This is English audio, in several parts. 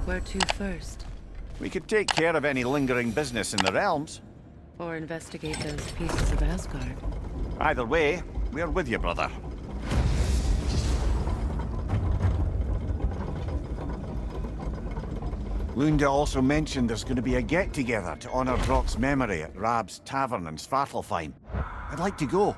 Where to first? We could take care of any lingering business in the realms. Or investigate those pieces of Asgard? Either way, we're with you, brother. Lunda also mentioned there's going to be a get-together to honor Brock's memory at Rab's Tavern in Svartalfheim. I'd like to go.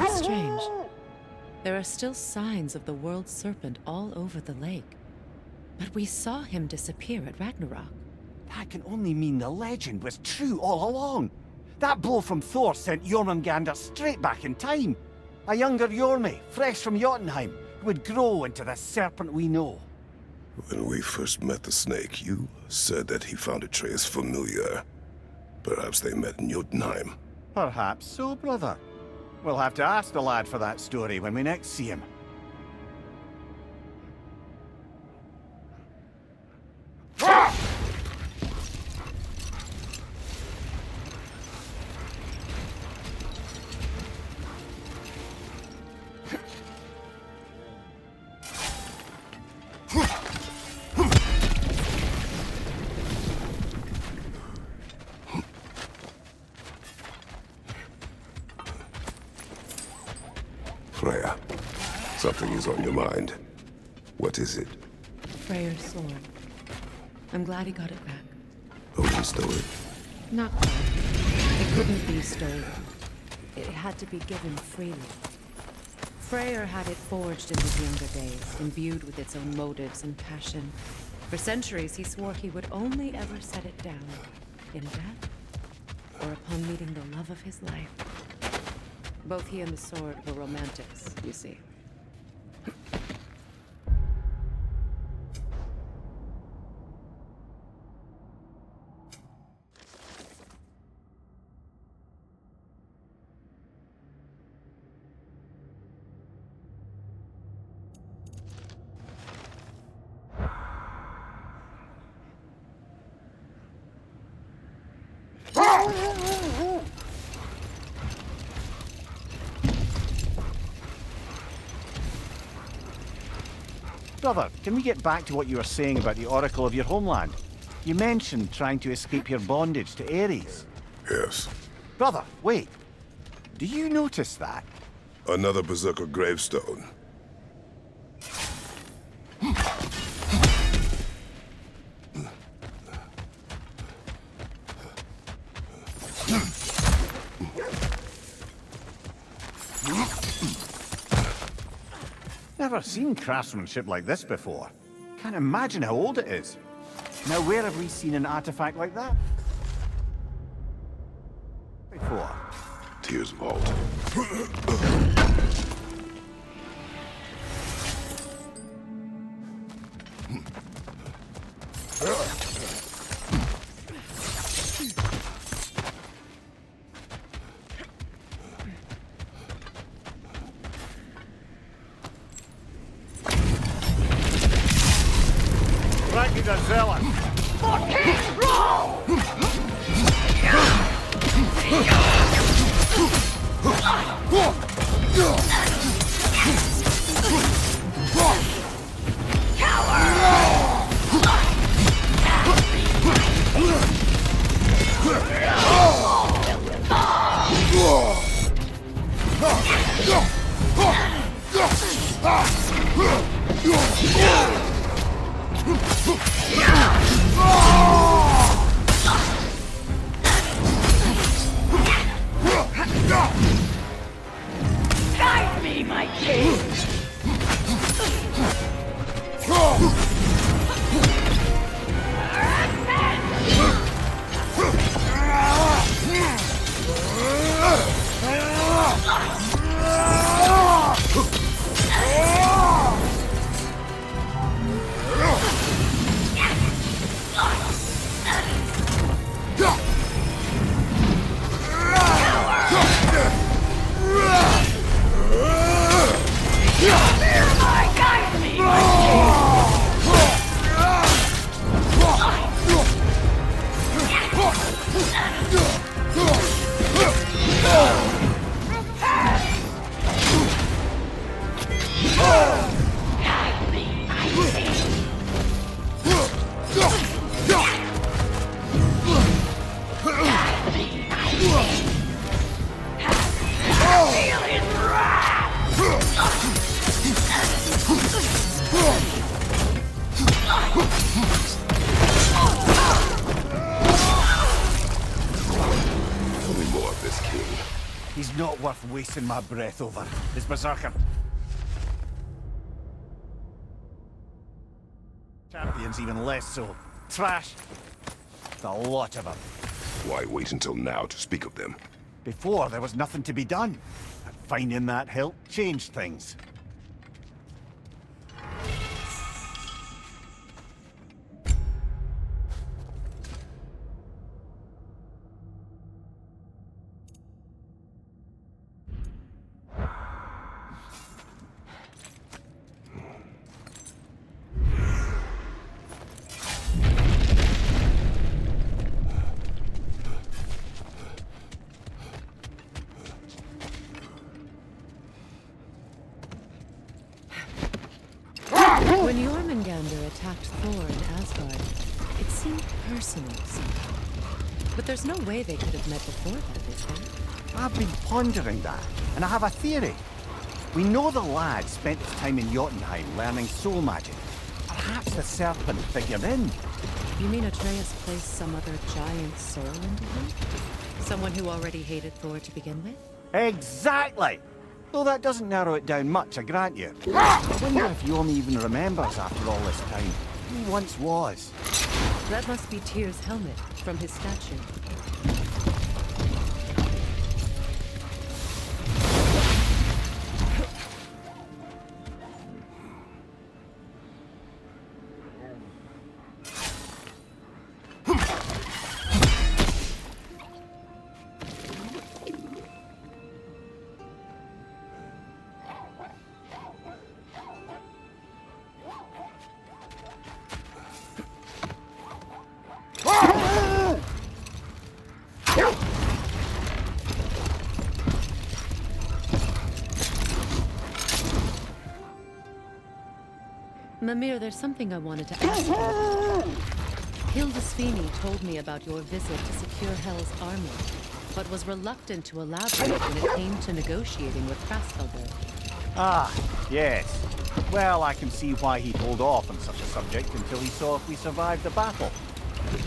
It's strange. There are still signs of the world serpent all over the lake. But we saw him disappear at Ragnarok. That can only mean the legend was true all along. That blow from Thor sent Jormungandr straight back in time. A younger Jormi, fresh from Jotunheim, who would grow into the serpent we know. When we first met the snake, you said that he found Atreus familiar. Perhaps they met in Jotunheim. Perhaps so, brother. We'll have to ask the lad for that story when we next see him. Freya, something is on your mind. What is it? Freyr's sword. I'm glad he got it back. Odin stole it? Not quite. It couldn't be stolen. It had to be given freely. Freyr had it forged in his younger days, imbued with its own motives and passion. For centuries, he swore he would only ever set it down in death or upon meeting the love of his life. Both he and the sword were romantics, you see. Brother, can we get back to what you were saying about the Oracle of your homeland? You mentioned trying to escape your bondage to Ares. Yes. Brother, wait. Do you notice that? Another Berserker gravestone. Never seen craftsmanship like this before. Can't imagine how old it is. Now, where have we seen an artifact like that before? Tyr's vault. the zealous! Guide me, my king! Guide me, my feel his wrath! Tell me more of this king. He's not worth wasting my breath over. This berserker. Champions even less so. Trash. A lot of them. Why wait until now to speak of them? Before, there was nothing to be done. And finding that help changed things. When Jormungandr attacked Thor in Asgard, it seemed personal somehow. But there's no way they could have met before that, is there? I've been pondering that, and I have a theory. We know the lad spent his time in Jotunheim learning soul magic. Perhaps the serpent figured in. You mean Atreus placed some other giant soul into him? Someone who already hated Thor to begin with? Exactly! Though that doesn't narrow it down much, I grant you. I wonder if Yorm even remembers after all this time who he once was. That must be Tyr's helmet from his statue. Mimir, there's something I wanted to ask you. Hildisvini told me about your visit to secure Hel's army, but was reluctant to elaborate when it came to negotiating with Krasfelder. Ah, yes. Well, I can see why he'd hold off on such a subject until he saw if we survived the battle.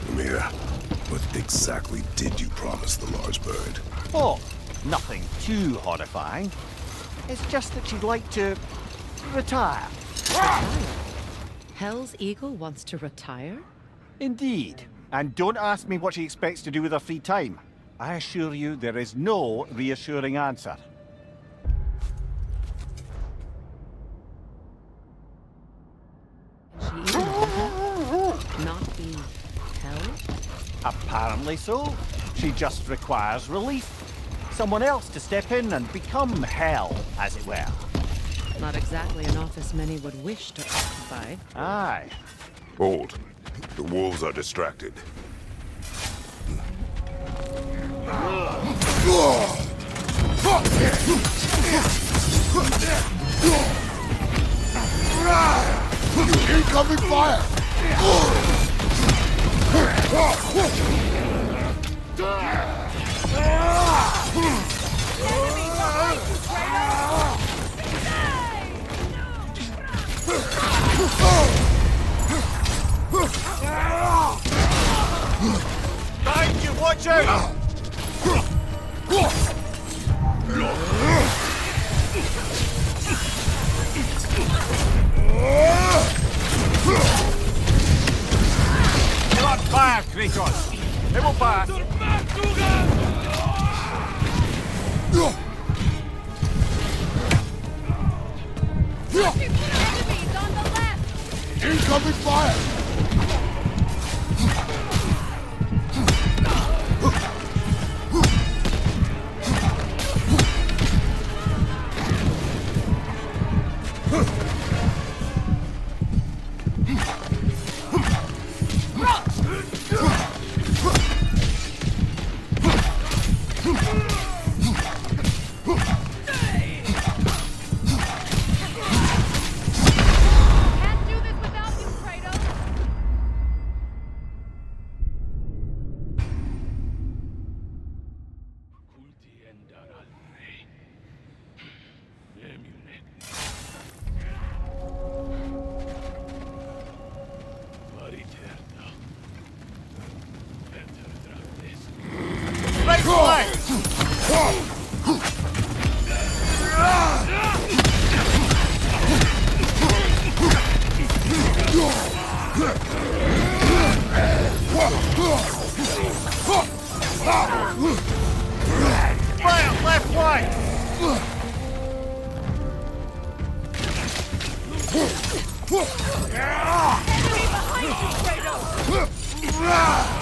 Mimir, what exactly did you promise the large bird? Oh, nothing too horrifying. It's just that she'd like to retire. Retire? Hel's eagle wants to retire? Indeed. And don't ask me what she expects to do with her free time. I assure you there is no reassuring answer. She even not be Hel? Apparently so. She just requires relief. Someone else to step in and become Hel, as it were. Not exactly an office many would wish to occupy. Aye. Hold. The wolves are distracted. Incoming fire! Behind you, watch out! Not fire, Kratos! It will pass! Enemies on the left! Incoming fire! Can't do this without you, Kratos! Right flank! Fire, left flank! Enemy behind you, Kratos! Enemies on the left!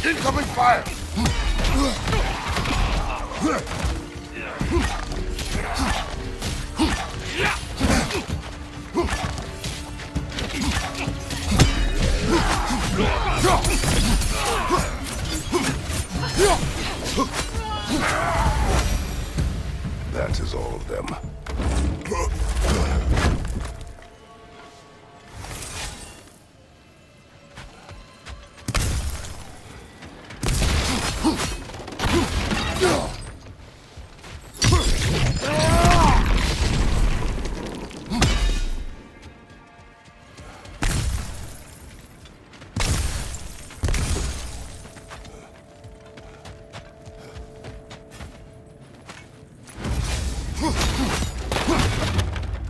Incoming fire! That is all of them.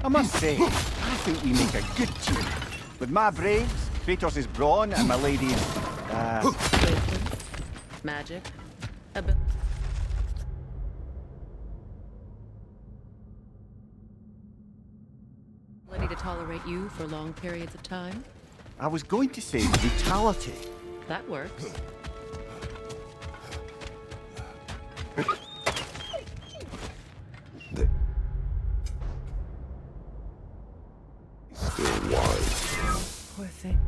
I must say, I think we make a good team. With my brains, Kratos' brawn, and my lady's, Wisdom, magic, ability. To tolerate you for long periods of time? I was going to say brutality. That works. They still wise. Poor thing.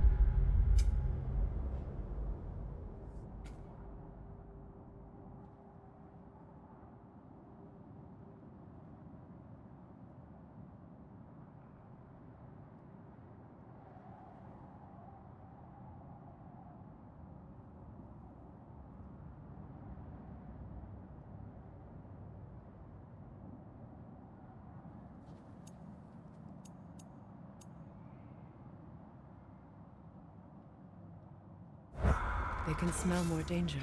They can smell more danger.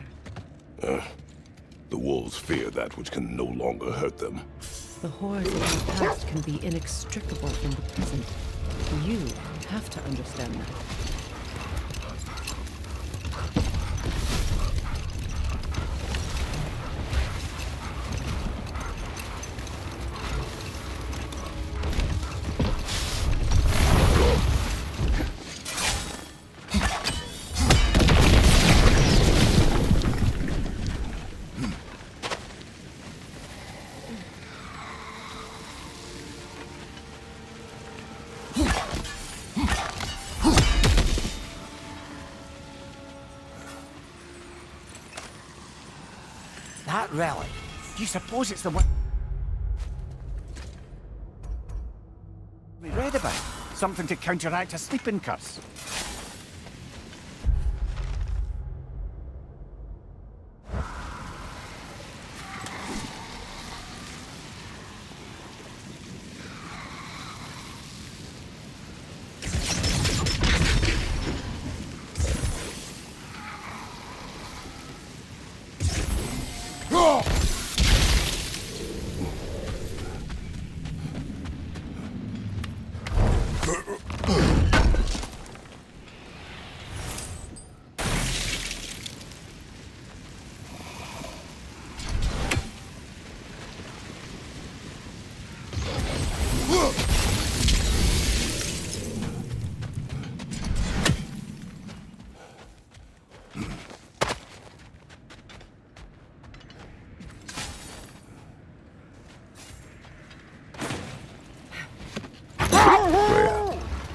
The wolves fear that which can no longer hurt them. The horrors of the past can be inextricable from the present. You have to understand that. That relic. Do you suppose it's the one we read about? Something to counteract a sleeping curse.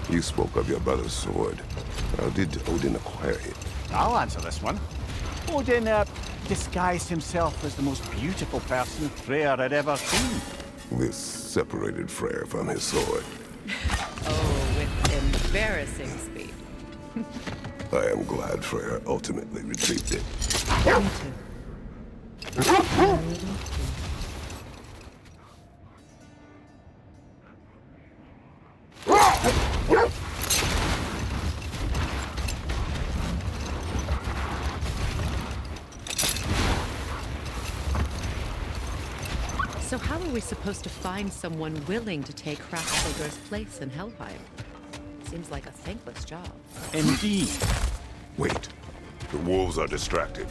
You spoke of your brother's sword. How did Odin acquire it? I'll answer this one. Odin disguised himself as the most beautiful person Freyr had ever seen. This separated Freyr from his sword. Oh, with embarrassing speed. I am glad Freyr ultimately retrieved it. Me too. So how are we supposed to find someone willing to take Hraksbygur's place in Helheim? Seems like a thankless job. Indeed. Wait. The wolves are distracted.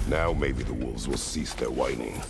Now maybe the wolves will cease their whining.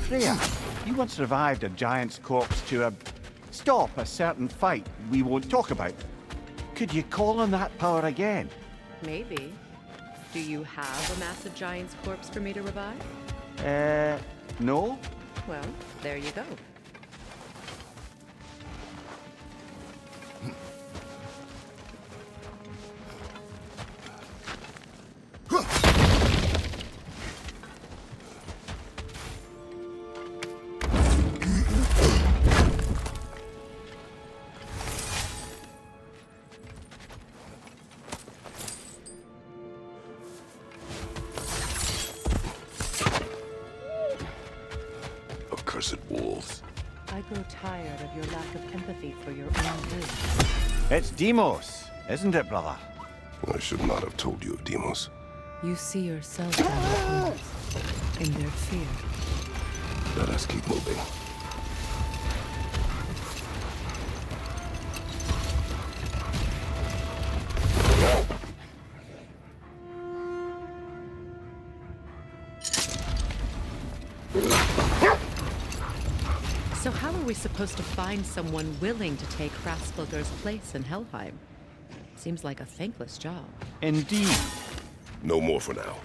Freya, you once revived a giant's corpse to stop a certain fight we won't talk about. Could you call on that power again? Maybe. Do you have a massive giant's corpse for me to revive? No? Well, there you go. accursed wolves. I grow tired of your lack of empathy for your own good. It's Demos, isn't it, brother? I should not have told you of Demos. You see yourself in their opponents, in their fear. Let us keep moving. So how are we supposed to find someone willing to take Hraspelger's place in Helheim? Seems like a thankless job. Indeed. No more for now.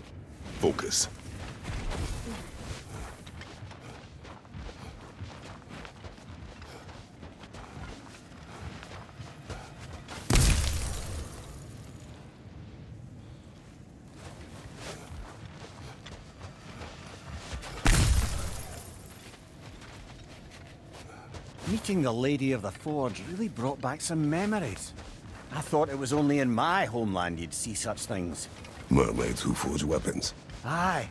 Focus. Meeting the Lady of the Forge really brought back some memories. I thought it was only in my homeland you'd see such things. Mermaids who forge weapons. Aye.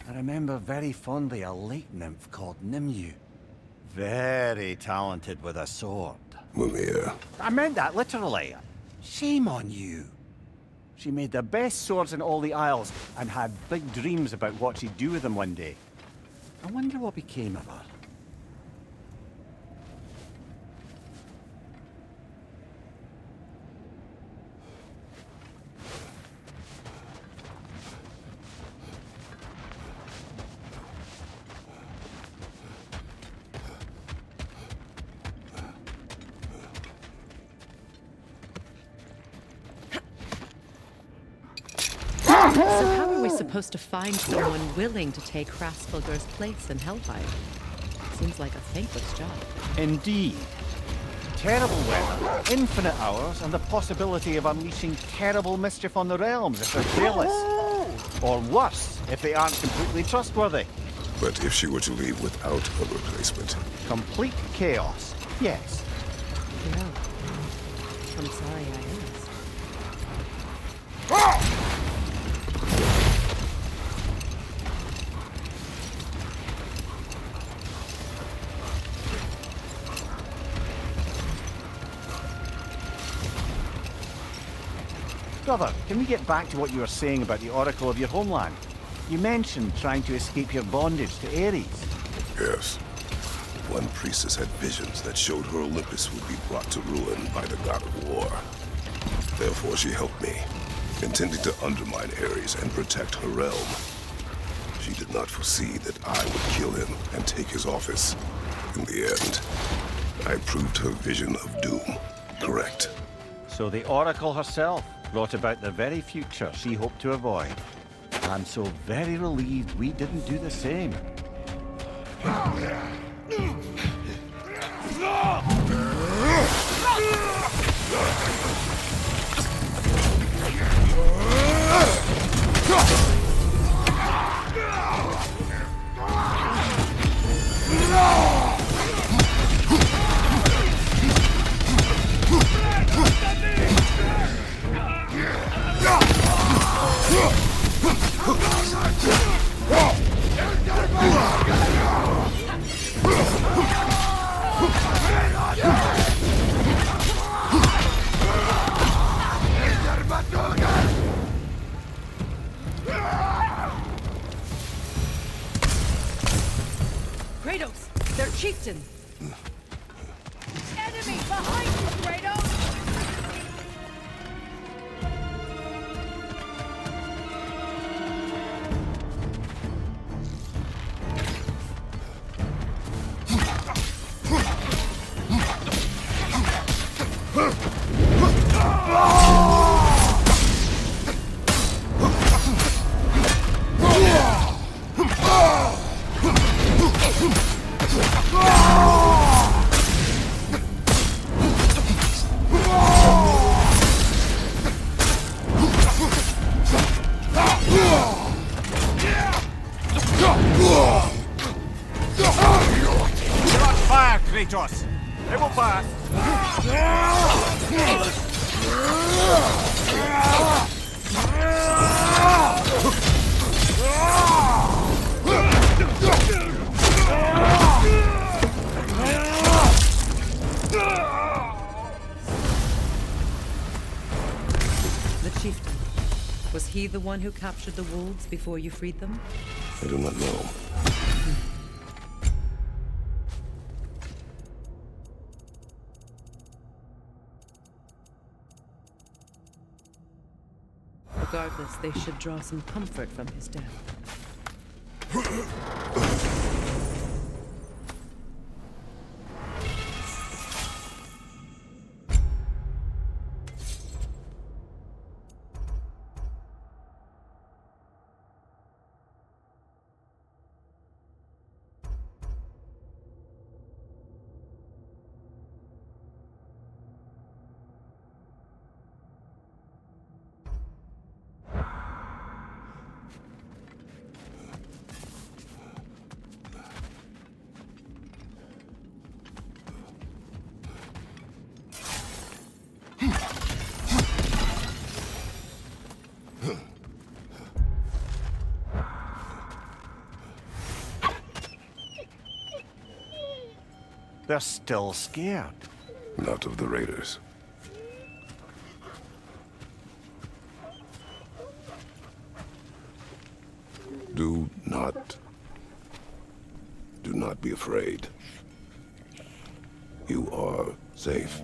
I remember very fondly a lake nymph called Nimue. Very talented with a sword. Mimir. I meant that literally. Shame on you. She made the best swords in all the Isles and had big dreams about what she'd do with them one day. I wonder what became of her. So how are we supposed to find someone willing to take Hraspelger's place in Helheim? Seems like a thankless job. Indeed. Terrible weather, infinite hours, and the possibility of unleashing terrible mischief on the realms if they're careless. Or worse, if they aren't completely trustworthy. But if she were to leave without a replacement? Complete chaos, yes. No. I'm sorry I asked. Brother, can we get back to what you were saying about the Oracle of your homeland? You mentioned trying to escape your bondage to Ares. Yes. One priestess had visions that showed her Olympus would be brought to ruin by the god of war. Therefore she helped me, intending to undermine Ares and protect her realm. She did not foresee that I would kill him and take his office. In the end, I proved her vision of doom correct. So the Oracle herself brought about the very future she hoped to avoid. I'm so very relieved we didn't do the same. Kratos! They're chieftain! Enemy behind you, Kratos! Fire, Kratos! It will pass! he the one who captured the wolves before you freed them? I do not know. Regardless, they should draw some comfort from his death. They're still scared. Not of the raiders. Do not be afraid. You are safe.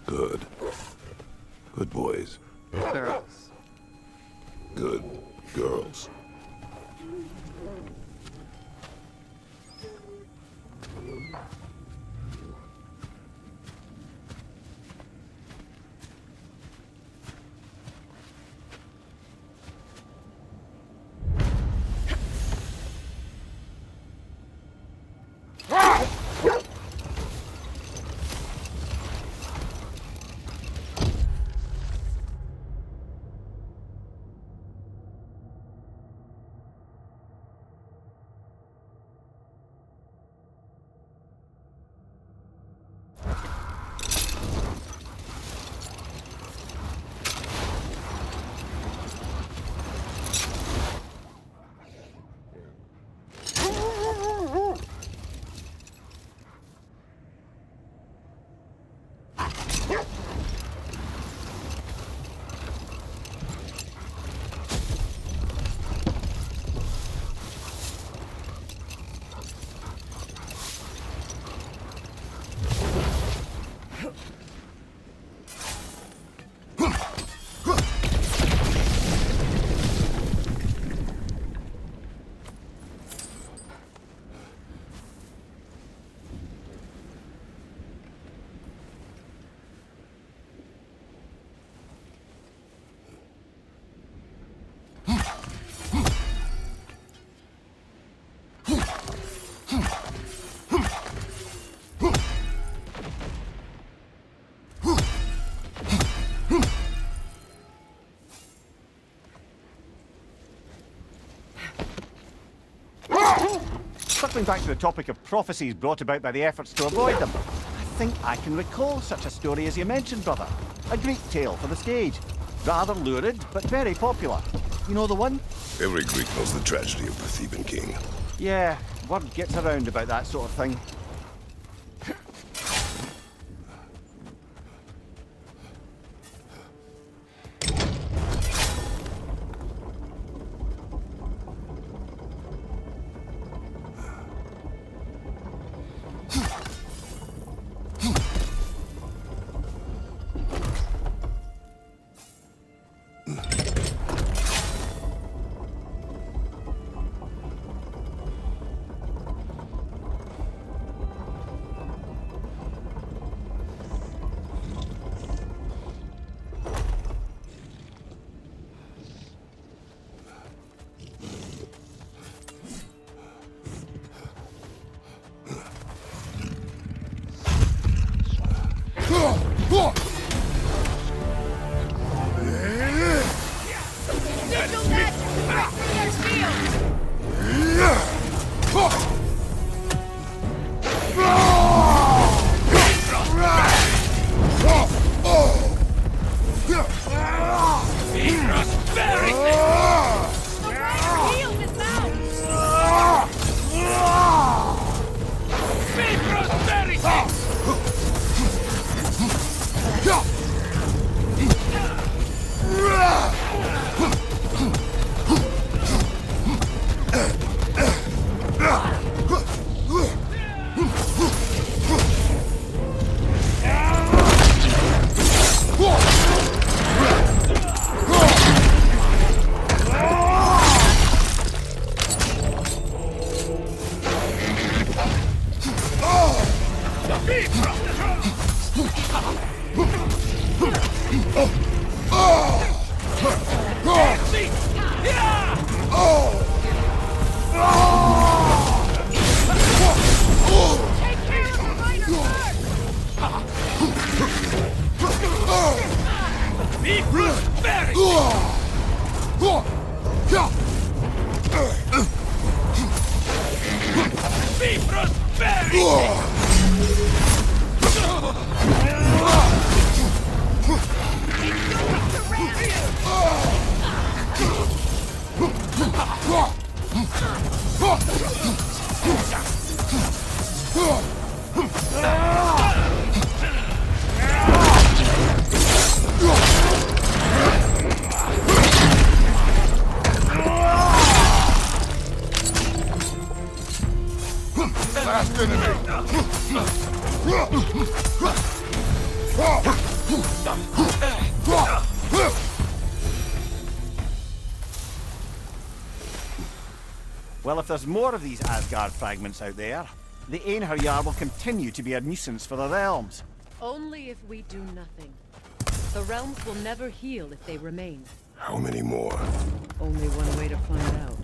Good. Good boys. Girls. Good girls. Circling back to the topic of prophecies brought about by the efforts to avoid them, I think I can recall such a story as you mentioned, brother. A Greek tale for the stage. Rather lurid, but very popular. You know the one? Every Greek knows the tragedy of the Theban king. Yeah, word gets around about that sort of thing. Last enemy. Well, if there's more of these Asgard fragments out there, the Einherjar will continue to be a nuisance for the realms. Only if we do nothing. The realms will never heal if they remain. How many more? Only one way to find out.